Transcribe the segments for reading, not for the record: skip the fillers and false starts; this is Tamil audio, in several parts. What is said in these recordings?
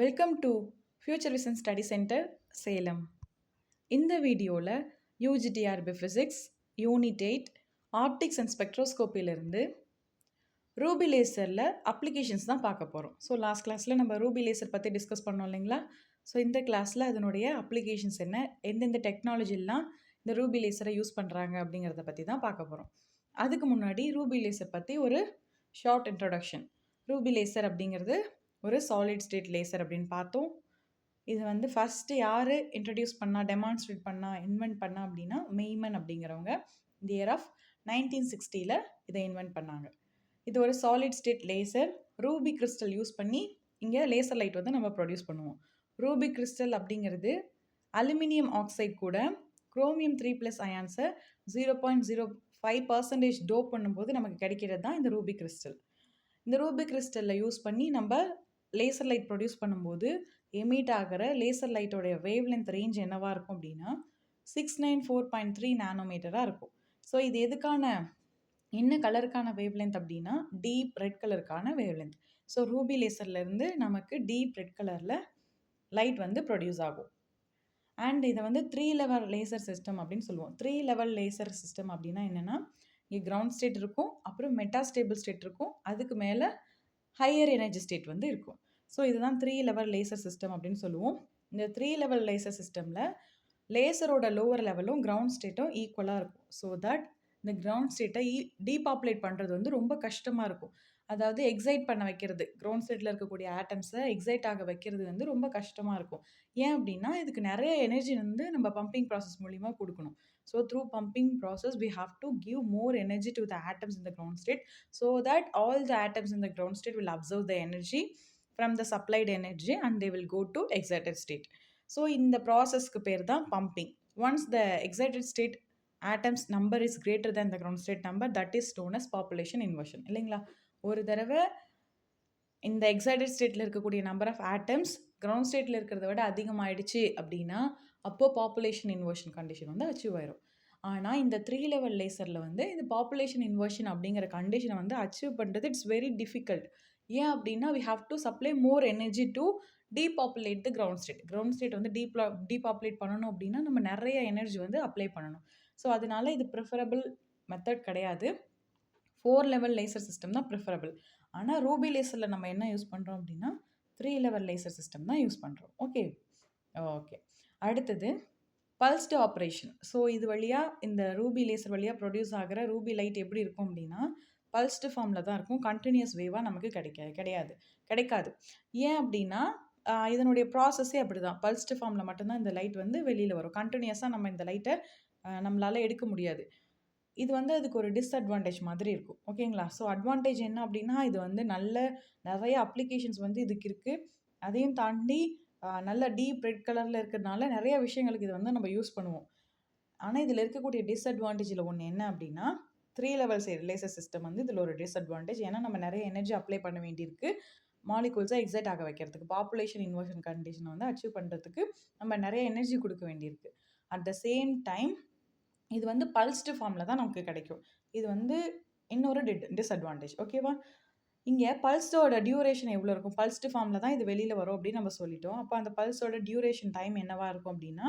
Welcome to Future Vision Study Centre Salem. இந்த வீடியோவில் UGTRB physics unit 8 optics and ஸ்பெக்ட்ரோஸ்கோப்பிலிருந்து ரூபி லேசரில் அப்ளிகேஷன்ஸ் தான் பார்க்க போகிறோம். ஸோ லாஸ்ட் கிளாஸில் நம்ம ரூபி லேசர் பற்றி டிஸ்கஸ் பண்ணோம் இல்லைங்களா? ஸோ இந்த கிளாஸில் அதனுடைய அப்ளிகேஷன்ஸ் என்ன, எந்தெந்த டெக்னாலஜிலாம் இந்த ரூபி லேசரை யூஸ் பண்ணுறாங்க அப்படிங்கிறத பற்றி தான் பார்க்க போகிறோம். அதுக்கு முன்னாடி ரூபி லேசர் பற்றி ஒரு ஷார்ட் இன்ட்ரொடக்ஷன். ரூபி லேசர் அப்படிங்கிறது ஒரு சாலிட் ஸ்டேட் லேசர் அப்படின்னு பார்த்தோம். இது வந்து ஃபஸ்ட்டு யார் இன்ட்ரடியூஸ் பண்ணால், டெமான்ஸ்ட்ரேட் பண்ணால், இன்வென்ட் பண்ணா அப்படின்னா மெய்மன் அப்படிங்கிறவங்க இந்த இயர் ஆஃப் 1960 இதை இன்வென்ட் பண்ணாங்க. இது ஒரு solid state laser. Ruby crystal use பண்ணி இங்கே லேசர் லைட் வந்து நம்ம ப்ரொடியூஸ் பண்ணுவோம். ரூபி கிறிஸ்டல் அப்படிங்கிறது அலுமினியம் ஆக்சைடு கூட குரோமியம் 3+ அயான்ஸை 0.05% டோப் பண்ணும்போது நமக்கு கிடைக்கிறது தான் இந்த ரூபி கிறிஸ்டல். இந்த ரூபி கிறிஸ்டலில் யூஸ் பண்ணி நம்ம லேசர் லைட் ப்ரொடியூஸ் பண்ணும்போது எமிட் ஆகிற லேசர் லைட்டோடைய வேவ் லென்த் ரேஞ்ச் என்னவாக இருக்கும் அப்படின்னா 694.3 நானோமீட்டராக இருக்கும். ஸோ இது எதுக்கான, என்ன கலருக்கான வேவ் லென்த் அப்படின்னா டீப் ரெட் கலருக்கான வேவ் லென்த். ஸோ ரூபி லேசர்லேருந்து நமக்கு டீப் ரெட் கலரில் லைட் வந்து ப்ரொடியூஸ் ஆகும். அண்ட் இதை வந்து 3 லெவல் லேசர் சிஸ்டம் அப்படின்னு சொல்லுவோம். 3 லெவல் லேசர் சிஸ்டம் அப்படின்னா என்னென்னா, இங்கே கிரவுண்ட் ஸ்டேட் இருக்கும், அப்புறம் மெட்டாஸ்டேபிள் ஸ்டேட் இருக்கும், அதுக்கு மேலே ஹையர் எனர்ஜி ஸ்டேட் வந்து இருக்கும். ஸோ இதுதான் 3 லெவல் லேசர் சிஸ்டம் அப்படின்னு சொல்லுவோம். இந்த 3 லெவல் லேசர் சிஸ்டமில் லேசரோட லோவர் லெவலும் கிரவுண்ட் ஸ்டேட்டும் ஈக்குவலாக இருக்கும். ஸோ தட் இந்த கிரவுண்ட் ஸ்டேட்டை டீபாப்புலேட் பண்ணுறது வந்து ரொம்ப கஷ்டமாக இருக்கும். அதாவது எக்ஸைட் பண்ண வைக்கிறது, கிரவுண்ட் ஸ்டேட்டில் இருக்கக்கூடிய ஆட்டம்ஸை எக்ஸைட் ஆக வைக்கிறது வந்து ரொம்ப கஷ்டமாக இருக்கும். ஏன் அப்படின்னா இதுக்கு நிறைய எனர்ஜி வந்து நம்ம பம்பிங் ப்ராசஸ் மூலிமா கொடுக்கணும். So through pumping process we have to give more energy to the atoms in the ground state so that all the atoms in the ground state will absorb the energy from the supplied energy and they will go to excited state. So இந்த ப்ராசஸ்க்கு பேர் தான் pumping. Once the excited state atoms number is greater than the ground state number, that is known as population inversion இல்லைங்களா? ஒரு தடவை இந்த எக்ஸைட்டட் ஸ்டேட்டில் இருக்கக்கூடிய நம்பர் ஆஃப் ஆட்டம்ஸ் கிரவுண்ட் ஸ்டேட்டில் இருக்கிறத விட அதிகமாகிடுச்சு அப்படின்னா அப்போது பாப்புலேஷன் இன்வர்ஷன் கண்டிஷன் வந்து அச்சீவ் ஆயிரும். ஆனால் இந்த 3 லெவல் லேசரில் வந்து இந்த பாப்புலேஷன் இன்வர்ஷன் அப்படிங்கிற கண்டிஷனை வந்து அச்சீவ் பண்ணுறது இட்ஸ் வெரி டிஃபிகல்ட். ஏன் அப்படின்னா we have to supply more energy to depopulate the ground state. Ground state வந்து டீபாப்புலேட் பண்ணணும் அப்படின்னா நம்ம நிறைய எனர்ஜி வந்து அப்ளை பண்ணணும். ஸோ அதனால இது ப்ரிஃபரபிள் மெத்தட் கிடையாது. 4 லெவல் லேசர் சிஸ்டம் தான் ப்ரிஃபரபிள். ஆனால் ரூபி லேசரில் நம்ம என்ன யூஸ் பண்ணுறோம் அப்படின்னா 3 லெவல் லேசர் சிஸ்டம் தான் யூஸ் பண்ணுறோம். ஓகே அடுத்தது பல்ஸ்டு ஆப்ரேஷன். ஸோ இது வழியாக இந்த ரூபி லேசர் வழியாக ப்ரொடியூஸ் ஆகிற ரூபி லைட் எப்படி இருக்கும் அப்படின்னா பல்ஸ்டு ஃபார்மில் தான் இருக்கும். கண்டினியூஸ் வேவாக நமக்கு கிடைக்காது. ஏன் அப்படின்னா இதனுடைய ப்ராசஸே அப்படி தான். பல்ஸ்டு ஃபார்மில் மட்டும்தான் இந்த லைட் வந்து வெளியில் வரும். கண்டினியூஸாக நம்ம இந்த லைட்டை நம்மளால் எடுக்க முடியாது. இது வந்து அதுக்கு ஒரு டிஸ்அட்வான்டேஜ் மாதிரி இருக்கும். ஓகேங்களா? ஸோ அட்வான்டேஜ் என்ன அப்படின்னா இது வந்து நிறைய அப்ளிகேஷன்ஸ் வந்து இதுக்கு இருக்குது. அதையும் தாண்டி நல்ல டீப் ரெட் கலரில் இருக்கிறதுனால நிறைய விஷயங்களுக்கு இது வந்து நம்ம யூஸ் பண்ணுவோம். ஆனால் இதில் இருக்கக்கூடிய டிஸ்அட்வான்டேஜில் ஒன்று என்ன அப்படின்னா 3 லெவல் லேசர் சிஸ்டம் வந்து இதில் ஒரு டிஸ்அட்வான்டேஜ். ஏன்னா நம்ம நிறைய எனர்ஜி அப்ளை பண்ண வேண்டியிருக்கு மாலிகூல்ஸை எக்ஸைட் ஆக வைக்கிறதுக்கு. பாப்புலேஷன் இன்வர்ஷன் கண்டிஷனை வந்து அச்சீவ் பண்ணுறதுக்கு நம்ம நிறைய எனர்ஜி கொடுக்க வேண்டியிருக்கு. அட் த சேம் டைம் இது வந்து பல்ஸ்டு ஃபார்மில் தான் நமக்கு கிடைக்கும். இது வந்து இன்னொரு டிஸ்அட்வான்டேஜ். ஓகேவா? இங்கே பல்ஸோட டியூரேஷன் எவ்வளோ இருக்கும்? பல்ஸ்டு ஃபார்மில் தான் இது வெளியில் வரும் அப்படின்னு நம்ம சொல்லிட்டோம். அப்போ அந்த பல்ஸோட டியூரேஷன் டைம் என்னவாக இருக்கும் அப்படின்னா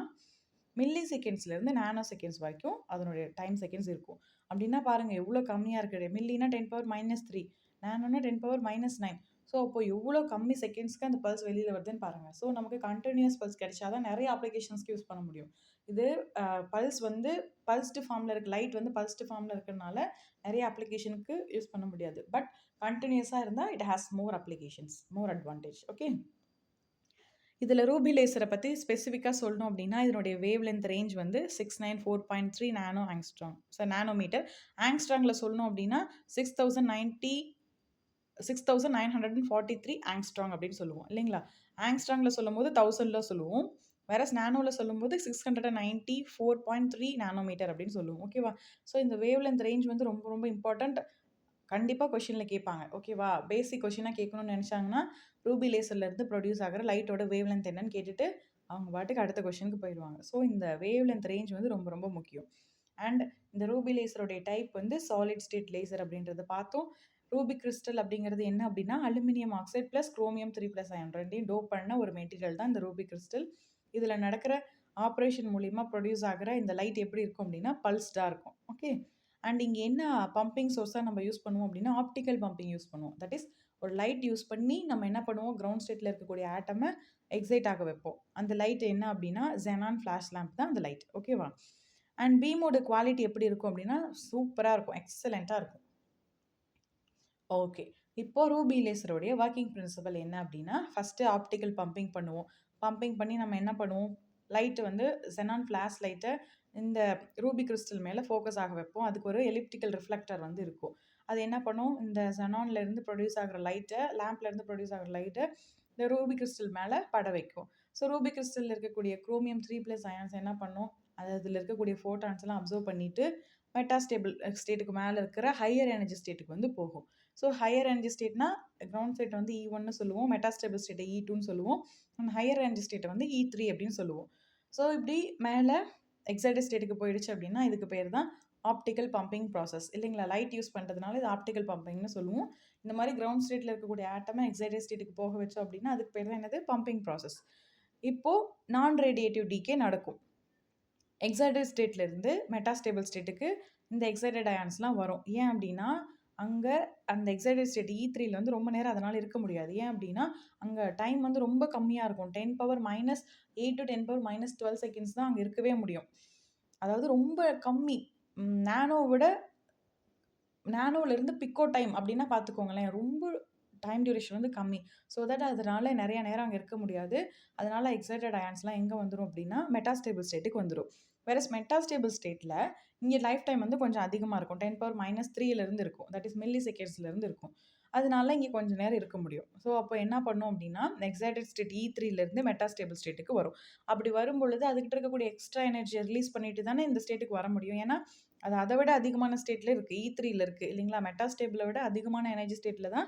மில்லி செகண்ட்ஸ்லேருந்து நானோ செகண்ட்ஸ் வரைக்கும் அதனுடைய டைம் செகண்ட்ஸ் இருக்கும். அப்படின்னா பாருங்கள் எவ்வளோ கம்மியாக இருக்குது. மில்லினா 10⁻³ நானோனா 10⁻⁹. ஸோ அப்போ எவ்வளோ கம்மி செகண்ட்ஸ்க்கு அந்த பல்ஸ் வெளியில் வருதுன்னு பாருங்கள். ஸோ நமக்கு கண்டினியூஸ் பல்ஸ் கிடைச்சாதான் நிறைய அப்ளிகேஷன்ஸ்க்கு யூஸ் பண்ண முடியும். இது பல்ஸ் வந்து பல்ஸ்டு ஃபார்மில் இருக்க லைட் வந்து பல்ஸ்டு ஃபார்மில் இருக்கிறதுனால நிறைய அப்ளிகேஷனுக்கு யூஸ் பண்ண முடியாது. பட் கண்டினியூஸாக இருந்தால் it has more applications, more advantage. Okay, இதில் ரூபி லேசரை பற்றி ஸ்பெசிஃபிக்காக சொல்லணும் அப்படின்னா இதனுடைய வேவ் லென்த் ரேஞ்ச் வந்து 694.3 நானோ ஆங்ஸ்ட்ராங். மீட்டர். ஆங்ஸ்ட்ராங்கில் சொல்லணும் அப்படின்னா 6,943 ஆங்ஸ்ட்ராங் அப்படின்னு சொல்லுவோம் இல்லைங்களா? ஆங்ஸ்ட்ராங்கில் சொல்லும் போது 1000 சொல்லுவோம். வேற நானோவில் சொல்லும்போது 694.3 நானோமீட்டர் அப்படின்னு சொல்லுவோம். ஓகேவா? ஸோ இந்த வேவ் லென்த் ரேஞ்ச் வந்து ரொம்ப ரொம்ப இம்பார்ட்டண்ட். கண்டிப்பாக கொஷினில் கேட்பாங்க. ஓகேவா? பேசிக் கொஷினாக கேட்கணும்னு நினச்சாங்கன்னா ரூபி லேசர்லேருந்து ப்ரொடியூஸ் ஆகிற லைட்டோட வேவ் லென்த் என்னன்னு கேட்டுட்டு அவங்க பாட்டுக்கு அடுத்த கொஷனுக்கு போயிடுவாங்க. ஸோ இந்த வேவ் லென்த் ரேஞ்ச் வந்து ரொம்ப ரொம்ப முக்கியம். அண்ட் இந்த ரூபி லேசருடைய டைப் வந்து சாலிட் ஸ்டேட் லேசர் அப்படின்றத பார்த்தோம். ரூபிக் கிறிஸ்டல் அப்படிங்கிறது என்ன அப்படின்னா aluminium oxide plus chromium 3+ ion ரெண்டையும் டோப் பண்ண ஒரு மெட்டீரியல் தான் இந்த ரூபிக் கிறிஸ்டல். இதில் நடக்கிற ஆப்ரேஷன் மூலிமா ப்ரொடியூஸ் ஆகிற இந்த லைட் எப்படி இருக்கும் அப்படின்னா பல்ஸ்டாக இருக்கும். ஓகே. அண்ட் இங்கே என்ன பம்பிங் சோர்ஸாக நம்ம யூஸ் பண்ணுவோம் அப்படின்னா ஆப்டிக்கல் பம்பிங் யூஸ் பண்ணுவோம். தட் இஸ் ஒரு லைட் யூஸ் பண்ணி நம்ம என்ன பண்ணுவோம், கிரவுண்ட் ஸ்டேட்டில் இருக்கக்கூடிய ஆட்டமை எக்ஸைட் ஆக வைப்போம். அந்த லைட் என்ன அப்படின்னா ஜெனான் ஃப்ளாஷ் லேம்ப் தான் அந்த லைட். ஓகேவா. அண்ட் பீமோட குவாலிட்டி எப்படி இருக்கும் அப்படின்னா சூப்பராக இருக்கும், எக்ஸலண்ட்டாக இருக்கும். ஓகே. இப்போ ரூபி லேசருடைய ஒர்க்கிங் பிரின்சிபல் என்ன அப்படின்னா ஃபஸ்ட்டு ஆப்டிக்கல் பம்பிங் பண்ணுவோம். பம்பிங் பண்ணி நம்ம என்ன பண்ணுவோம், லைட்டு வந்து ஜெனான் ஃப்ளாஷ் லைட்டை இந்த ரூபி கிறிஸ்டல் மேலே ஃபோக்கஸ் ஆக வைப்போம். அதுக்கு ஒரு எலிப்டிக்கல் ரிஃப்ளெக்டர் வந்து இருக்கும். அது என்ன பண்ணும், இந்த ஜெனான்லேருந்து ப்ரொடியூஸ் ஆகிற லைட்டை, லேம்ப்லேருந்து ப்ரொடியூஸ் ஆகிற லைட்டை இந்த ரூபி கிறிஸ்டல் மேலே பட வைக்கும். ஸோ ரூபி கிறிஸ்டலில் இருக்கக்கூடிய குரோமியம் 3+ அயன்ஸ் என்ன பண்ணும், அது அதில் இருக்கக்கூடிய ஃபோட்டான்ஸ் எல்லாம் அப்சர்வ் பண்ணிவிட்டு மெட்டாஸ்டேபிள் ஸ்டேட்டுக்கு மேலே இருக்கிற ஹையர் எனர்ஜி ஸ்டேட்டுக்கு வந்து போகும். ஸோ ஹையர் எனர்ஜி ஸ்டேட்னா கிரவுண்ட் ஸ்டேட் வந்து E1ன்னு சொல்லுவோம், மெட்டாஸ்டேபிள் ஸ்டேட்டை E2ன்னு சொல்லுவோம், அண்ட் ஹையர் எனர்ஜி ஸ்டேட்டை வந்து E3 அப்படின்னு சொல்லுவோம். ஸோ இப்படி மேலே எக்ஸைட்டட் ஸ்டேட்டுக்கு போயிடுச்சு அப்படின்னா இதுக்கு பேர் தான் ஆப்டிக்கல் பம்பிங் ப்ராசஸ் இல்லைங்களா. லைட் யூஸ் பண்ணுறதுனால இது ஆப்டிக்கல் பம்பிங்னு சொல்லுவோம். இந்த மாதிரி கிரவுண்ட் ஸ்டேட்டில் இருக்கக்கூடிய ஆட்டமை எக்ஸைட்டட் ஸ்டேட்டுக்கு போக வச்சோம் அப்படின்னா அதுக்கு பேர் தான் என்னது, பம்பிங் ப்ராசஸ். இப்போது நான் ரேடியேட்டிவ் டீகே நடக்கும். எக்ஸைட்டட் ஸ்டேட்லேருந்து மெட்டாஸ்டேபிள் ஸ்டேட்டுக்கு இந்த எக்ஸைட்டட் அயான்ஸ்லாம் வரும். ஏன் அப்படின்னா அங்கே அந்த எக்ஸைட்டட் ஸ்டேட் E3ல வந்து ரொம்ப நேரம் அதனால் இருக்க முடியாது. ஏன் அப்படின்னா அங்கே டைம் வந்து ரொம்ப கம்மியாக இருக்கும். 10⁻8 to 10⁻12 செகண்ட்ஸ் தான் அங்கே இருக்கவே முடியும். அதாவது ரொம்ப கம்மி. நானோவிலேருந்து பிக்கோ டைம் அப்படின்னா பார்த்துக்கோங்களேன், ரொம்ப டைம் டியூரேஷன் வந்து கம்மி. ஸோ தட் அதனால நிறைய நேரம் அங்கே இருக்க முடியாது. அதனால எக்ஸைட்டட் அயான்ஸ்லாம் எங்கே வந்துடும் அப்படின்னா மெட்டாஸ்டேபிள் ஸ்டேட்டுக்கு வந்துடும். வேறஸ் மெட்டாஸ்டேபிள் ஸ்டேட்டில் இங்கே லைஃப் டைம் வந்து கொஞ்சம் அதிகமாக இருக்கும். 10⁻3லேருந்து இருக்கும். தட் இஸ் மில்லி செகண்ட்ஸ்லேருந்து இருக்கும். அதனால இங்கே கொஞ்சம் நேரம் இருக்க முடியும். ஸோ அப்போ என்ன பண்ணோம் அப்படின்னா எக்ஸைட்டட் ஸ்டேட் E3லேருந்து மெட்டாஸ்டேபிள் ஸ்டேட்டுக்கு வரும். அப்படி வரும் பொழுது அதுக்கிட்ட இருக்கக்கூடிய எக்ஸ்ட்ரா எனர்ஜியை ரிலீஸ் பண்ணிட்டு தானே இந்த ஸ்டேட்டுக்கு வர முடியும். ஏன்னா அது அதை விட அதிகமான ஸ்டேட்டில் இருக்குது, E3ல இருக்குது இல்லைங்களா. மெட்டாஸ்டேபிளை விட அதிகமான எனர்ஜி ஸ்டேட்டில் தான்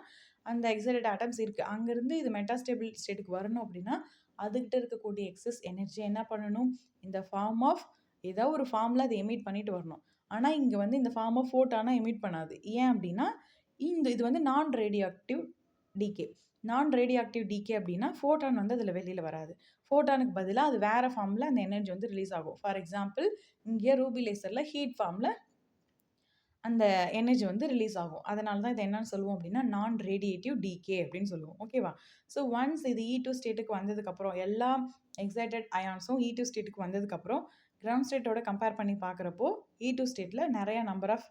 அந்த எக்ஸைட்டட் ஆட்டம்ஸ் இருக்குது. அங்கேருந்து இது மெட்டாஸ்டேபிள் ஸ்டேட்டுக்கு வரணும் அப்படின்னா அதுக்கிட்ட இருக்கக்கூடிய எக்ஸஸ் எனர்ஜி என்ன பண்ணணும், இந்த ஃபார்ம் ஆஃப் ஏதோ ஒரு ஃபார்மில் அதை எமிட் பண்ணிட்டு வரணும். ஆனால் இங்கே வந்து இந்த ஃபார்ம் ஆஃப் ஃபோட்டானாக எமிட் பண்ணாது. ஏன் அப்படின்னா இது வந்து நான் ரேடியோ டீகே. நான் ரேடியோ டீகே அப்படின்னா ஃபோட்டான் வந்து அதில் வெளியில் வராது. ஃபோட்டானுக்கு பதிலாக அது வேறு ஃபார்மில் அந்த எனர்ஜி வந்து ரிலீஸ் ஆகும். ஃபார் எக்ஸாம்பிள் இங்கே ரூபி லேசரில் ஹீட் ஃபார்மில் அந்த எனர்ஜி வந்து ரிலீஸ் ஆகும். அதனால தான் இது என்னன்னு சொல்லுவோம் அப்படின்னா நான் ரேடியேட்டிவ் டீகே அப்படின்னு சொல்லுவோம். ஓகேவா. ஸோ ஒன்ஸ் இது E2 ஸ்டேட்டுக்கு வந்ததுக்கப்புறம் எல்லா எக்ஸைட்டட் அயான்ஸும் E2 ஸ்டேட்டுக்கு வந்ததுக்கப்புறம் கிரவுண்ட் ஸ்டேட்டோட கம்பேர் பண்ணி பார்க்குறப்போ E2 ஸ்டேட்டில் நிறைய நம்பர் ஆஃப்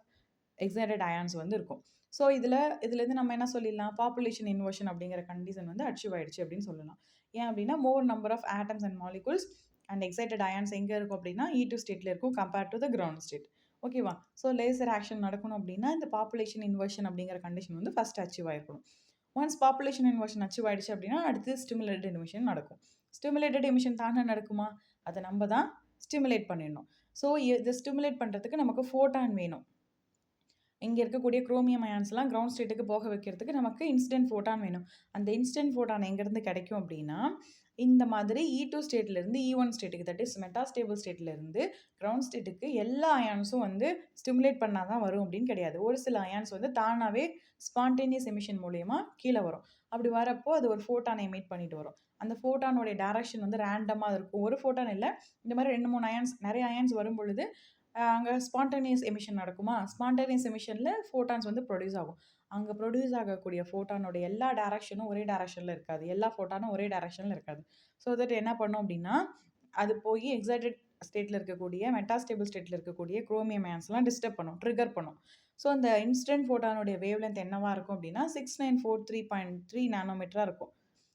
எக்ஸைட்டட் அயான்ஸ் வந்து இருக்கும். ஸோ இதுலேருந்து நம்ம என்ன சொல்லிடலாம், பாப்புலேஷன் இன்வர்ஷன் அப்படிங்கிற கண்டிஷன் வந்து அச்சீவ் ஆயிடுச்சு அப்படின்னு சொல்லலாம். ஏன் அப்படின்னா more number of atoms and molecules and excited ions எங்கே இருக்கும் அப்படின்னா E2 ஸ்டேட்டில் இருக்கும் compared to the ground state. ஓகேவா. ஸோ லேசர் ஆக்ஷன் நடக்கணும் அப்படின்னா இந்த பாப்புலேஷன் இன்வர்ஷன் அப்படிங்கிற கண்டிஷன் வந்து ஃபஸ்ட் அச்சீவ் ஆகிருக்கணும். ஒன்ஸ் பாப்புலேஷன் இன்வர்ஷன் அச்சீவ் ஆகிடுச்சு அப்படின்னா அடுத்து ஸ்டிமுலேட்டட் எமிஷன் நடக்கும். ஸ்டிமுலேட்டட் எமிஷன் தானே நடக்குமா, அதை நம்ம தான் ஸ்டிமுலேட் பண்ணிடணும். ஸோ இதை ஸ்டிமுலேட் பண்ணுறதுக்கு நமக்கு ஃபோட்டான் வேணும். இங்கே இருக்கக்கூடிய குரோமியம் அயான்ஸ்லாம் கிரவுண்ட் ஸ்டேட்டுக்கு போக வைக்கிறதுக்கு நமக்கு இன்ஸ்டன்ட் ஃபோட்டான் வேணும். அந்த இன்ஸ்டன்ட் ஃபோட்டான் எங்கேருந்து கிடைக்கும் அப்படின்னா இந்த மாதிரி E2 ஸ்டேட்லேருந்து E1 ஸ்டேட்டுக்கு, தட் இஸ் மெட்டாஸ்டேபிள் ஸ்டேட்லேருந்து கிரவுண்ட் ஸ்டேட்டுக்கு எல்லா அயான்ஸும் வந்து ஸ்டிமுலேட் பண்ணால் தான் வரும் அப்படின்னு கிடையாது. ஒரு சில அயான்ஸ் வந்து தானாகவே ஸ்பான்டேனியஸ் எமிஷன் மூலயமா கீழே வரும். அப்படி வரப்போ அது ஒரு ஃபோட்டானை எமிட் பண்ணிட்டு வரும். அந்த ஃபோட்டானுடைய டைரக்ஷன் வந்து ரேண்டமாக இருக்கும். ஒரு ஃபோட்டான் இல்லை, இந்த மாதிரி 2-3 அயான்ஸ் நிறைய அயான்ஸ் வரும் பொழுது அங்கே ஸ்பான்டேனியஸ் எமிஷன் நடக்குமா. ஸ்பான்டேனியஸ் எமிஷனில் ஃபோட்டான்ஸ் வந்து ப்ரொடியூஸ் ஆகும். அங்கே ப்ரொடியூஸ் ஆகக்கூடிய ஃபோட்டானோட எல்லா டைரக்ஷனும் ஒரே டைரக்ஷனில் இருக்காது, எல்லா ஃபோட்டானும் ஒரே டைரக்ஷனில் இருக்காது. ஸோ தட் என்ன பண்ணோம் அப்படின்னா அது போய் எக்ஸைட்டட் ஸ்டேட்டில் இருக்கக்கூடிய மெட்டாஸ்டேபிள் ஸ்டேட்டில் இருக்கக்கூடிய குரோமியம் அயான்ஸ்லாம் டிஸ்டர்ப் பண்ணும், ட்ரிகர் பண்ணும். ஸோ அந்த இன்ஸ்டன்ட் ஃபோட்டானுடைய வேவ் லென்த் என்னவாக இருக்கும் அப்படின்னா 6943.3 நானோமீட்டராக இருக்கும்.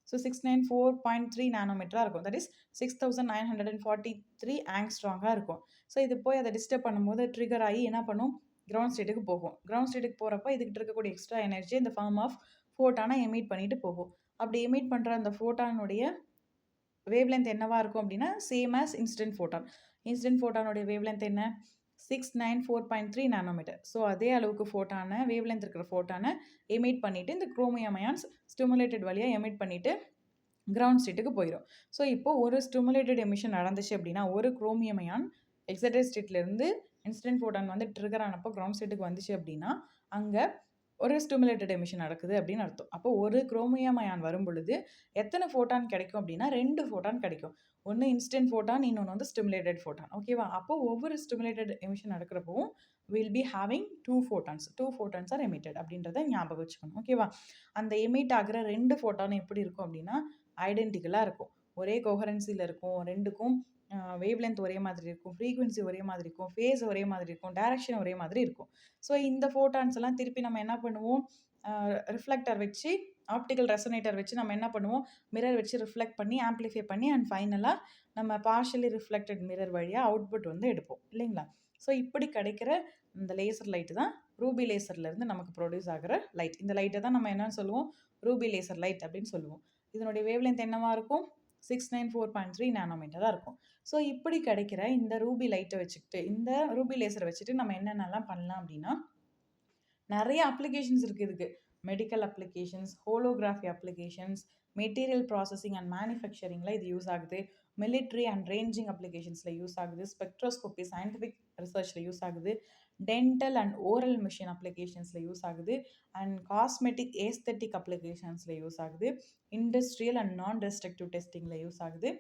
ஸோ 694.3 நானோமீட்டராக இருக்கும். தட் இஸ் 6943 ஆங்ஸ்ட்ராங்காக இருக்கும். ஸோ இது போய் அதை டிஸ்டர்ப் பண்ணும்போது ட்ரிகர் ஆகி என்ன பண்ணும், கிரவுண்ட் ஸ்டேட்டுக்கு போகும். கிரவுண்ட் ஸ்டேட்டுக்கு போகிறப்ப இதுக்கிட்ட இருக்கக்கூடிய எக்ஸ்ட்ரா எனர்ஜி இந்த ஃபார்ம் ஆஃப் ஃபோட்டானை எமிட் பண்ணிட்டு போகும். அப்படி எமிட் பண்ணுற அந்த ஃபோட்டானுடைய வேவ் லென்த் என்னவாக இருக்கும் அப்படின்னா same as instant photon. Instant ஃபோட்டானுடைய வேவ் லென்த் என்ன, 694.3 நானோமீட்டர். ஸோ அதே அளவுக்கு ஃபோட்டானை வேவ் லென்த் இருக்கிற ஃபோட்டானை எமிட் பண்ணிவிட்டு இந்த குரோமியம் அயான்ஸ் ஸ்டிமுலேட்டட் வழியாக எமிட் பண்ணிவிட்டு கிரவுண்ட் ஸ்டேட்டுக்கு போயிடும். ஸோ இப்போது ஒரு ஸ்டிமுலேட்டட் எமிஷன் நடந்துச்சு அப்படின்னா ஒரு குரோமியம் அயான் எக்ஸைட்டட் ஸ்டேட்லேருந்து இன்ஸ்டன்ட் ஃபோட்டான் வந்து ட்ரிகர் ஆனப்போ கிரவுண்ட் ஸ்டேட்டுக்கு வந்துச்சு அப்படின்னா அங்கே ஒரு ஸ்டிமுலேட்டட் எமிஷன் நடக்குது அப்படின்னு அர்த்தம். அப்போ ஒரு குரோமியம் அயான் வரும் பொழுது எத்தனை ஃபோட்டான் கிடைக்கும் அப்படின்னா 2 ஃபோட்டான் கிடைக்கும். ஒண்ணு இன்ஸ்டன்ட் ஃபோட்டான், இன்னொன்னு வந்து ஸ்டிமுலேட்டட் ஃபோட்டான். ஓகேவா? அப்போ ஒவ்வொரு ஸ்டிமுலேட்டட் எமிஷன் நடக்கிறப்பவும் will be having 2 photons. 2 photons are emitted அப்படின்றத ஞாபகம் வச்சுக்கணும். ஓகேவா? அந்த எமிட் ஆகுற 2 ஃபோட்டானும் எப்படி இருக்கும் அப்படின்னா ஐடென்டிக்கலா இருக்கும். ஒரே கோஹரன்சில இருக்கும். 2க்கும் வேவ் லென்த் ஒரே மாதிரி இருக்கும். ஃப்ரீக்வன்சி ஒரே மாதிரி இருக்கும். ஃபேஸ் ஒரே மாதிரி இருக்கும். டைரக்ஷன் ஒரே மாதிரி இருக்கும். ஸோ இந்த ஃபோட்டான்ஸ் எல்லாம் திருப்பி நம்ம என்ன பண்ணுவோம்? ரிஃப்ளெக்டர் வச்சு ஆப்டிக்கல் ரெசனேட்டர் வச்சு நம்ம என்ன பண்ணுவோம்? மிரர் வச்சு ரிஃப்ளெக்ட் பண்ணி ஆம்ப்ளிஃபை பண்ணி அண்ட் ஃபைனலா நம்ம பார்ஷியலி ரிஃப்ளெக்டட் மிரர் வழியா அவுட்புட் வந்து எடுப்போம். இல்லைங்களா? ஸோ இப்படி கிடைக்கிற இந்த லேசர் லைட் தான் ரூபி லேசர்லேருந்து நமக்கு ப்ரொடியூஸ் ஆகிற லைட். இந்த லைட்டை தான் நம்ம என்னன்னு சொல்லுவோம்? ரூபி லேசர் லைட் அப்படின்னு சொல்லுவோம். இதனுடைய வேவ் லென்த் என்னவா இருக்கும்? 694.3 நானோமீட்டராக இருக்கும். ஸோ இப்படி கிடைக்கிற இந்த ரூபி லைட்டை வச்சுக்கிட்டு இந்த ரூபி லேசரை வச்சுட்டு நம்ம என்னென்னலாம் பண்ணலாம் அப்படின்னா நிறைய அப்ளிகேஷன்ஸ் இருக்குது இதுக்கு. Medical applications, holography applications, material processing and மேனுஃபேக்சரிங்கில் இது யூஸ் ஆகுது. மிலிட்ரி அண்ட் ரேஞ்சிங் அப்ளிகேஷன்ஸில் யூஸ் ஆகுது. ஸ்பெக்ட்ரோஸ்கோப்பி சயின்டிஃபிக் ரிசர்ச்சில் யூஸ் ஆகுது. டென்டல் அண்ட் ஓரல் மிஷின் அப்ளிகேஷன்ஸில் யூஸ் ஆகுது. அண்ட் காஸ்மெட்டிக் ஏஸ்தட்டிக் அப்ளிகேஷன்ஸில் யூஸ் ஆகுது. இண்டஸ்ட்ரியல் அண்ட் நான் டெஸ்ட்ரக்டிவ் டெஸ்டிங்கில் யூஸ் ஆகுது.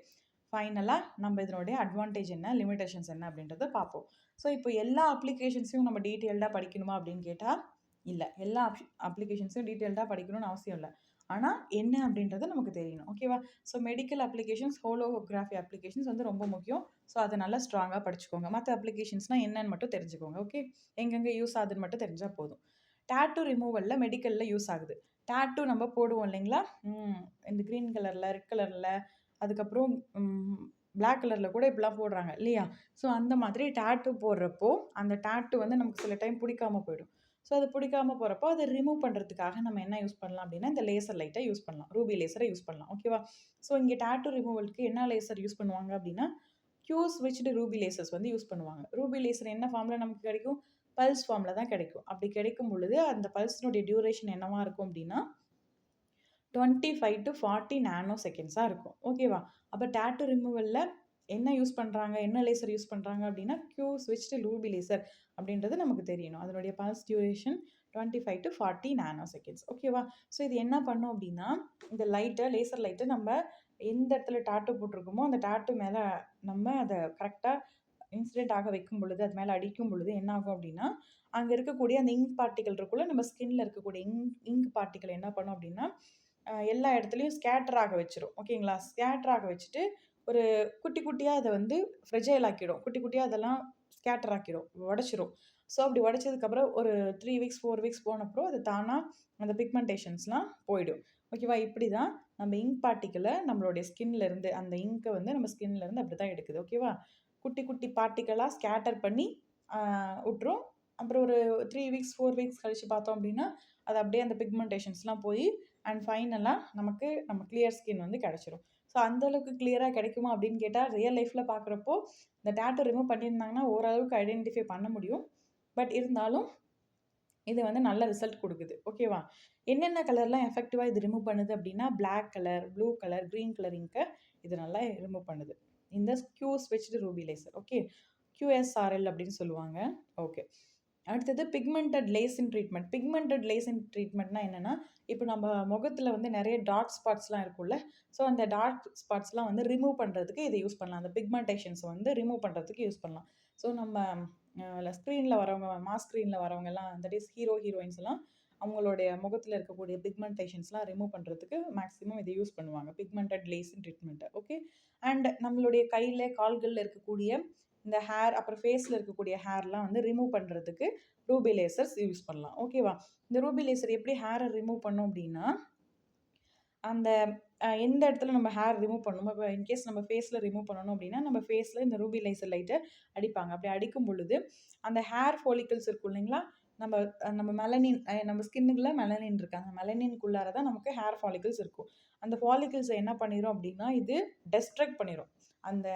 ஃபைனலாக நம்ம இதனுடைய அட்வான்டேஜ் என்ன, லிமிடேஷன்ஸ் என்ன அப்படின்றத பார்ப்போம். ஸோ இப்போ எல்லா அப்ளிகேஷன்ஸையும் நம்ம டீட்டெயில்டாக படிக்கணுமா அப்படின்னு கேட்டால் இல்லை. எல்லா அப்ளிகேஷன்ஸையும் டீட்டெயில்டாக படிக்கணும்னு அவசியம் இல்லை. ஆனால் என்ன அப்படின்றது நமக்கு தெரியணும். ஓகேவா? So medical applications, holography applications வந்து ரொம்ப முக்கியம். ஸோ அதை நல்லா ஸ்ட்ராங்காக படிச்சுக்கோங்க. மற்ற அப்ளிகேஷன்ஸ்னால் என்னன்னு மட்டும் தெரிஞ்சுக்கோங்க. ஓகே? எங்கெங்கே யூஸ் ஆகுதுன்னு மட்டும் தெரிஞ்சால் போதும். டேட்டூ ரிமூவலில் மெடிக்கலில் யூஸ் ஆகுது. டேட்டூ நம்ம போடுவோம் இல்லைங்களா? இந்த க்ரீன் கலரில், ரெட் கலரில், அதுக்கப்புறம் பிளாக் கலரில் கூட இப்படிலாம் போடுறாங்க இல்லையா? ஸோ அந்த மாதிரி டேட்டூ போடுறப்போ அந்த டேட்டூ வந்து நமக்கு சில டைம் பிடிக்காம போயிடும். ஸோ அது பிடிக்காம போகிறப்போ அதை ரிமூவ் பண்ணுறதுக்காக நம்ம என்ன யூஸ் பண்ணலாம் அப்படின்னா இந்த லேசர் லைட்டை யூஸ் பண்ணலாம். ரூபி லேசரை யூஸ் பண்ணலாம். ஓகேவா? ஸோ இங்கே டேட்டூ ரிமூவலுக்கு என்ன லேசர் யூஸ் பண்ணுவாங்க அப்படின்னா Q ஸ்விட்ச்டு ரூபி லேசர்ஸ் வந்து யூஸ் பண்ணுவாங்க. ரூபி லேசர் என்ன ஃபார்மில் நமக்கு கிடைக்கும்? பல்ஸ் ஃபார்மில் தான் கிடைக்கும். அப்படி கிடைக்கும் பொழுது அந்த பல்ஸினுடைய டியூரேஷன் என்னவா இருக்கும் அப்படின்னா 25 to 40 நானோ செகண்ட்ஸாக இருக்கும். ஓகேவா? அப்போ டேட்டூ ரிமூவலில் என்ன யூஸ் பண்ணுறாங்க, என்ன லேசர் யூஸ் பண்ணுறாங்க அப்படின்னா Q ஸ்விட்ச்டு ரூபி லேசர் அப்படின்றது நமக்கு தெரியணும். அதனுடைய pulse duration 25 to 40 nano seconds. ஓகேவா? ஸோ இது என்ன பண்ணும் அப்படின்னா இந்த லைட்டை, லேசர் லைட்டை நம்ம எந்த இடத்துல டேட்டூ போட்டிருக்கோமோ அந்த டேட்டூ மேலே நம்ம அதை கரெக்டாக இன்சிடென்ட் ஆக வைக்கும் பொழுது, அது மேலே அடிக்கும் பொழுது என்ன ஆகும் அப்படின்னா அங்கே இருக்கக்கூடிய அந்த இங்க் பார்ட்டிகல் இருக்குள்ள நம்ம ஸ்கின்ல இருக்கக்கூடிய இங்க் பார்ட்டிகல் என்ன பண்ணும் அப்படின்னா எல்லா இடத்துலையும் ஸ்கேட்டர் ஆக வச்சிரும். ஓகேங்களா? ஸ்கேட்டர் ஆக வச்சுட்டு ஒரு குட்டி குட்டியாக அதை வந்து ஃப்ரெஜைல் ஆக்கிடும். குட்டி குட்டியாக அதெல்லாம் ஸ்கேட்டர் ஆக்கிடும், உடச்சிரும். ஸோ அப்படி உடச்சதுக்கப்புறம் ஒரு 3 வீக்ஸ் 4 வீக்ஸ் போனப்புறம் அது தானாக அந்த பிக்மெண்டேஷன்ஸ்லாம் போயிடும். ஓகேவா? இப்படி தான் நம்ம இங்க் பார்ட்டிக்கலை நம்மளுடைய ஸ்கின்லேருந்து அந்த இங்கை வந்து நம்ம ஸ்கின்லேருந்து அப்படி தான் எடுக்குது. ஓகேவா? குட்டி குட்டி பார்ட்டிக்கலாக ஸ்கேட்டர் பண்ணி விட்டுரும். அப்புறம் ஒரு 3 வீக்ஸ் 4 வீக்ஸ் கழித்து பார்த்தோம் அப்படின்னா அது அப்படியே அந்த பிக்மெண்டேஷன்ஸ்லாம் போய் அண்ட் ஃபைனலாக நம்ம கிளியர் ஸ்கின் வந்து கிடச்சிரும். ஸோ அந்தளவுக்கு கிளியராக கிடைக்குமா அப்படின்னு கேட்டால் ரியல் லைஃப்பில் பார்க்குறப்போ இந்த டேட்டூ ரிமூவ் பண்ணியிருந்தாங்கன்னா ஓரளவுக்கு ஐடென்டிஃபை பண்ண முடியும். பட் இருந்தாலும் இது வந்து நல்ல ரிசல்ட் கொடுக்குது. ஓகேவா? என்னென்ன கலர்லாம் எஃபெக்டிவாக இது ரிமூவ் பண்ணுது அப்படின்னா black colour, blue colour, green colour இங்கை இது நல்லா ரிமூவ் பண்ணுது. இந்த Q switched ruby laser. Okay? QSRL அப்படின்னு சொல்லுவாங்க. ஓகே. அடுத்தது pigmented lesion treatment. Pigmented lesion ட்ரீட்மெண்ட்னா என்னென்னா இப்போ நம்ம முகத்தில் வந்து நிறைய டார்க் ஸ்பாட்ஸ்லாம் இருக்கும்ல. ஸோ அந்த டார்க் ஸ்பாட்ஸ்லாம் வந்து ரிமூவ் பண்ணுறதுக்கு இதை யூஸ் பண்ணலாம். அந்த பிக்மெண்டேஷன்ஸ் வந்து ரிமூவ் பண்ணுறதுக்கு யூஸ் பண்ணலாம். ஸோ நம்ம ஸ்க்ரீனில் வரவங்க, மாஸ் ஸ்க்ரீனில் வரவங்கெல்லாம் தட் இஸ் ஹீரோயின்ஸ் எல்லாம் அவங்களுடைய முகத்தில் இருக்கக்கூடிய பிக்மெண்டேஷன்ஸ்லாம் ரிமூவ் பண்ணுறதுக்கு மேக்ஸிமம் இதை யூஸ் பண்ணுவாங்க. பிக்மெண்டட் லேசின் ட்ரீட்மெண்ட்டை. ஓகே? அண்ட் நம்மளுடைய கையில் கால்களில் இருக்கக்கூடிய இந்த ஹேர், அப்புறம் ஃபேஸில் இருக்கக்கூடிய ஹேர்லாம் வந்து ரிமூவ் பண்ணுறதுக்கு ரூபி லேசர்ஸ் யூஸ் பண்ணலாம். ஓகேவா? இந்த ரூபி லேசர் எப்படி ஹேரை ரிமூவ் பண்ணோம் அப்படின்னா அந்த எந்த இடத்துல நம்ம ஹேர் ரிமூவ் பண்ணணுமோ, இப்போ இன்கேஸ் நம்ம ஃபேஸில் ரிமூவ் பண்ணணும் அப்படின்னா நம்ம ஃபேஸில் இந்த ரூபி லேசர் லைட்டை அடிப்பாங்க. அப்படி அடிக்கும் பொழுது அந்த ஹேர் ஃபாலிக்கல்ஸ் இருக்கும் இல்லைங்களா? நம்ம மெலனின், நம்ம ஸ்கின்னுக்குள்ள மெலனின் இருக்குது. அந்த மெலனின்குள்ளார தான் நமக்கு ஹேர் ஃபாலிக்கல்ஸ் இருக்கும். அந்த ஃபாலிக்கல்ஸை என்ன பண்ணிடும் அப்படின்னா இது டெஸ்ட்ரக்ட் பண்ணிடும். அந்த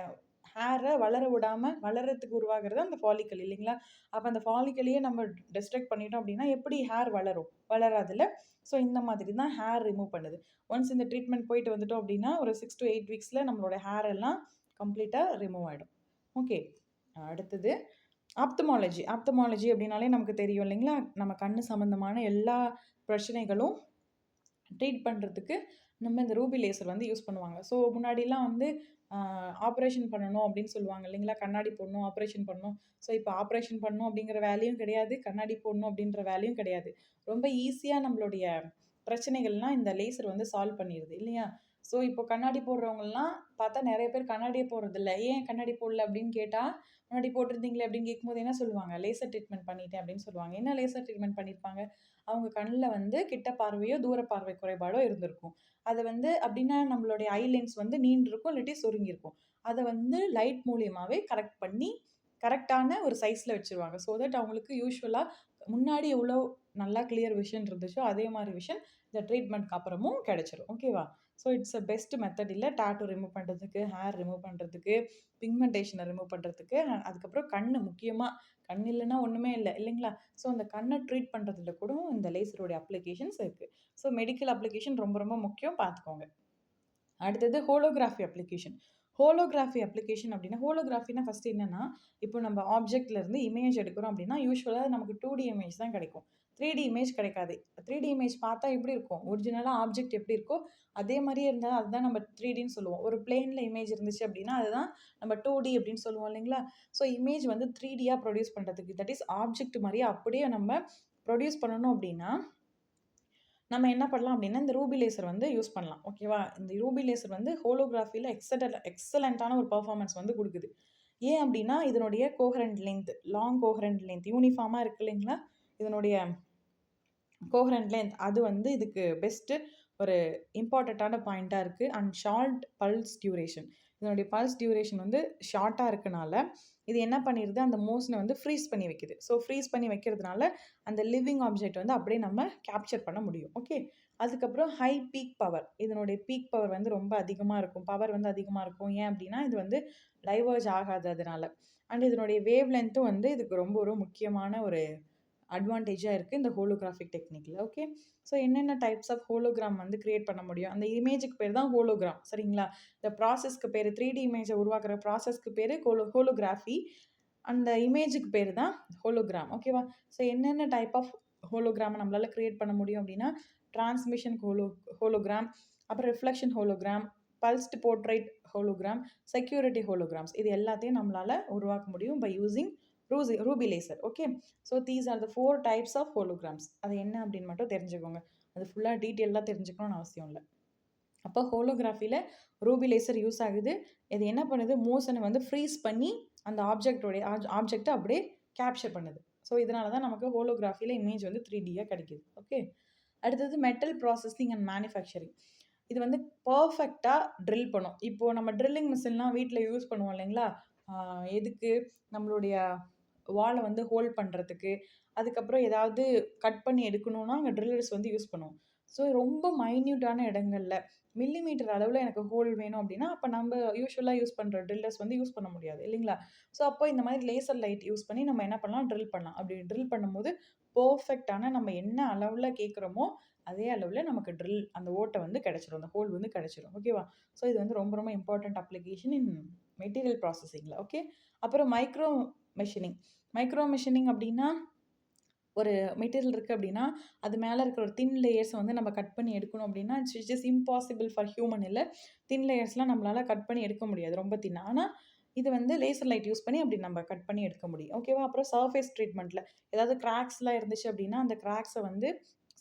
ஹேரை வளர விடாமல் வளர்கிறதுக்கு உருவாகிறது அந்த ஃபாலிக்கல் இல்லைங்களா? அப்போ அந்த ஃபாலிக்கலையே நம்ம டெஸ்ட்ரக்ட் பண்ணிட்டோம் அப்படின்னா எப்படி ஹேர் வளரும்? வளராதுல்ல. ஸோ இந்த மாதிரி தான் ஹேர் ரிமூவ் பண்ணுது. ஒன்ஸ் இந்த ட்ரீட்மெண்ட் போயிட்டு வந்துட்டோம் அப்படின்னா ஒரு 6 to 8 வீக்ஸில் நம்மளோட ஹேர் எல்லாம் கம்ப்ளீட்டாக ரிமூவ் ஆகிடும். ஓகே. அடுத்தது ஆப்தமாலஜி அப்படின்னாலே நமக்கு தெரியும் இல்லைங்களா? நம்ம கண்ணு சம்மந்தமான எல்லா பிரச்சனைகளும் ட்ரீட் பண்ணுறதுக்கு நம்ம இந்த ரூபி லேசர் வந்து யூஸ் பண்ணுவாங்க. ஸோ முன்னாடிலாம் வந்து ஆப்ரேஷன் பண்ணணும் அப்படின்னு சொல்லுவாங்க இல்லைங்களா? கண்ணாடி போடணும், ஆப்ரேஷன் பண்ணணும். ஸோ இப்போ ஆப்ரேஷன் பண்ணணும் அப்படிங்கிற வேலையும் கிடையாது. கண்ணாடி போடணும் அப்படின்ற வேலையும் கிடையாது. ரொம்ப ஈஸியா நம்மளுடைய பிரச்சனைகள்லாம் இந்த லேசர் வந்து சால்வ் பண்ணிருது இல்லையா? ஸோ இப்போ கண்ணாடி போடுறவங்கலாம் பார்த்தா நெறைய பேர் கண்ணாடியே போடுறதில்ல. "ஏன் கண்ணாடி போடல?" அப்படின்னு கேட்டா, "முன்னாடி போட்டிருந்தீங்களே" அப்படின்னு கேட்கும்போது என்ன சொல்லுவாங்க? "லேசர் ட்ரீட்மெண்ட் பண்ணிட்டேன்" அப்படின்னு சொல்லுவாங்க. என்ன லேசர் ட்ரீட்மெண்ட் பண்ணியிருப்பாங்க? அவங்க கண்ல வந்து கிட்ட பார்வையோ, தூர பார்வை குறைபாடோ இருந்திருக்கும். அத வந்து அப்டின்னா நம்மளுடைய ஐ லென்ஸ் வந்து நீண்டிருக்கும், இல்லாட்டி சுருங்கியிருக்கும். அத வந்து லைட் மூலியமாவே கரெக்ட் பண்ணி, கரெக்ட்டான ஒரு சைஸ்ல வச்சுருவாங்க. ஸோ தட் அவங்களுக்கு யூசுவலா முன்னாடி எவ்வளோ நல்லா கிளியர் விஷன் இருந்துச்சோ, அதே மாரி விஷன் இந்த ட்ரீட்மெண்ட்க்கு அப்புறமும் கிடைச்சிரும். ஓகேவா? So it's a best method இல்ல டாட்டூ ரிமூவ் பண்றதுக்கு, ஹேர் ரிமூவ் பண்றதுக்கு, பிக்மென்டேஷன ரிமூவ் பண்றதுக்கு, அதுக்கப்புறம் கண்ணு முக்கியமா. கண் இல்லன்னா ஒண்ணுமே இல்ல, இல்லைங்களா? ஸோ அந்த கண்ண ட்ரீட் பண்றதுல கூட இந்த லேசருடைய அப்ளிகேஷன்ஸ் இருக்கு. ஸோ மெடிக்கல் அப்ளிகேஷன் ரொம்ப ரொம்ப முக்கியம் பார்த்துக்கோங்க. அடுத்தது ஹோலோகிராஃபி அப்ளிகேஷன். ஹோலோகிராஃபி அப்ளிகேஷன் அப்டின்னா, ஹோலோகிராஃபின்னா ஃபர்ஸ்ட் என்னன்னா, இப்போ நம்ம ஆப்ஜெக்ட்ல இருந்து இமேஜ் எடுக்கிறோம் அப்டின்னா, யூசுவலா நமக்கு 2டி இமேஜ் தான் கிடைக்கும். 3டி இமேஜ் கிடைக்காது. 3டி இமேஜ் பார்த்தா எப்படி இருக்கும்? ஒரிஜினலா ஆப்ஜெக்ட் எப்படி இருக்கோ, அதே மாரியே இருந்தா அதுதான் நம்ம 3டின்னு சொல்லுவோம். ஒரு பிளேன்ல இமேஜ் இருந்துச்சு அப்டின்னா, அதுதான் நம்ம 2டி அப்டின்னு சொல்லுவோம் இல்லைங்களா? ஸோ இமேஜ் வந்து 3டியா ப்ரொடியூஸ் பண்றதுக்கு, தட் இஸ் ஆப்ஜெக்ட் மாரியே அப்படியே நம்ம ப்ரொடியூஸ் பண்ணணும் அப்டின்னா, நம்ம என்ன பண்ணலாம் அப்டின்னா, இந்த ரூபி லேசர் வந்து யூஸ் பண்ணலாம். ஓகேவா? இந்த ரூபி லேசர் வந்து ஹோலோகிராஃபில எக்ஸலன்ட்டான ஒரு பெர்ஃபார்மன்ஸ் வந்து குடுக்குது. ஏன் அப்டின்னா, இதனுடைய கோஹெரன்ட் லென்த், லாங் கோஹெரன்ட் லென்த் யூனிஃபார்மா இருக்கு இல்லைங்களா? இதனுடைய கோஹெரன்ட் லென்த் அது வந்து இதுக்கு பெஸ்ட்டு ஒரு இம்பார்ட்டன்ட்டான பாயிண்ட்டா இருக்கு. And short pulse duration. இதனுடைய பல்ஸ் டியூரேஷன் வந்து ஷார்ட்டா இருக்கனால, இது என்ன பண்ணிருது, அந்த மோஷன வந்து ஃப்ரீஸ் பண்ணி வைக்குது. ஸோ ஃப்ரீஸ் பண்ணி வைக்கிறதுனால, அந்த லிவிங் ஆப்ஜெக்ட் வந்து அப்படியே நம்ம கேப்சர் பண்ண முடியும். ஓகே. அதுக்கப்புறம் ஹை பீக் பவர். இதனுடைய பீக் பவர் வந்து ரொம்ப அதிகமா இருக்கும். பவர் வந்து அதிகமா இருக்கும். ஏன் அப்படின்னா, இது வந்து டைவர்ஜ் ஆகாது அதனால. அண்ட் இதனுடைய வேவ் லென்த்தும் வந்து இதுக்கு ரொம்ப ஒரு முக்கியமான ஒரு அட்வான்டேஜா இருக்கு இந்த ஹோலோகிராஃபிக் டெக்னிக்ல. ஓகே. ஸோ என்னென்ன டைப்ஸ் ஆஃப் ஹோலோகிராம் வந்து கிரியேட் பண்ண முடியும்? அந்த இமேஜுக்கு பேர் தான் ஹோலோகிராம். சரிங்களா? இந்த ப்ராசஸ்க்கு பேரு 3டி இமேஜ உருவாக்குற ப்ராசஸ்க்கு பேரு ஹோலோகிராஃபி. அந்த இமேஜுக்கு பேரு தான் ஹோலோகிராம். ஓகேவா? ஸோ என்னென்ன டைப் ஆஃப் ஹோலோகிராம நம்மளால கிரியேட் பண்ண முடியும் அப்டின்னா, டிரான்ஸ்மிஷன் ஹோலோகிராம், அப்புறம் reflection hologram, pulsed portrait hologram, security holograms. இது எல்லாத்தையும் நம்மளால உருவாக்க முடியும் by using ruby laser. Okay. So these are the 4 types of holograms. அது என்ன அப்படின்னு மட்டும் தெரிஞ்சுக்கோங்க. அது ஃபுல்லா டீட்டெயிலா தெரிஞ்சுக்கணும்னு அவசியம் இல்ல. அப்போ ஹோலோகிராஃபில ரூபி லேசர் யூஸ் ஆகுது. இது என்ன பண்ணுது? மோஷன வந்து ஃப்ரீஸ் பண்ணி அந்த ஆப்ஜெக்ட்ட அப்படியே கேப்சர் பண்ணுது. ஸோ இதனால தான் நமக்கு ஹோலோகிராஃபில இமேஜ் வந்து 3டியா கிடைக்குது. ஓகே. அடுத்தது மெட்டல் ப்ராசஸிங் அண்ட் மேனுஃபேக்சரிங். இது வந்து பெர்ஃபெக்ட்டா ட்ரில் பண்ணும். இப்போ நம்ம ட்ரில்லிங் மிஷின்லாம் வீட்ல யூஸ் பண்ணுவோம் இல்லைங்களா? ஆ எதுக்கு? நம்மளுடைய வால வந்து ஹோல்ட் பண்றதுக்கு, அதுக்கப்புறம் ஏதாவது கட் பண்ணி எடுக்கணும்னா, அங்க ட்ரில்லர்ஸ் வந்து யூஸ் பண்ணுவோம். ஸோ ரொம்ப மைன்யூட்டான இடங்கள்ல, மில்லிமீட்டர் அளவுல எனக்கு ஹோல் வேணும் அப்டின்னா, அப்ப நம்ப யூசுவலா யூஸ் பண்ற ட்ரில்லர்ஸ் வந்து யூஸ் பண்ண முடியாது இல்லைங்களா? ஸோ அப்போ இந்த மாரி லேசர் லைட் யூஸ் பண்ணி நம்ம என்ன பண்ணலாம்? ட்ரில் பண்ணலாம். அப்டி ட்ரில் பண்ணும்போது, பெர்ஃபெக்ட்டான நம்ம என்ன அளவுல கேட்குறோமோ, அதே அளவுல நமக்கு அந்த ஓட்ட வந்து கிடைச்சிரும். அந்த ஹோல் வந்து கிடைச்சிரும். ஓகேவா? ஸோ இது வந்து ரொம்ப ரொம்ப இம்பார்ட்டன்ட் அப்ளிகேஷன் இன் மெட்டீரியல் ப்ராசஸிங்ல. ஓகே. அப்புறம் மெஷினிங். மைக்ரோ மெஷினிங் அப்டின்னா, ஒரு மெட்டீரியல் இருக்கு அப்டின்னா, அது மேல இருக்கிற ஒரு தின் லேயர்ஸ வந்து நம்ம கட் பண்ணி எடுக்கணும் அப்டின்னா, it is impossible for human இல்ல. தின் லேயர்ஸ்லாம் நம்மளால கட் பண்ணி எடுக்க முடியாது ரொம்ப தின்னா. ஆனா, இது வந்து லேசர் லைட் யூஸ் பண்ணி அப்டி நம்ம கட் பண்ணி எடுக்க முடியும். ஓகேவா? அப்புறம் சர்ஃபேஸ் ட்ரீட்மெண்ட்ல ஏதாவது கிராக்ஸ்லாம் இருந்துச்சு அப்டின்னா, அந்த கிராக்ஸ வந்து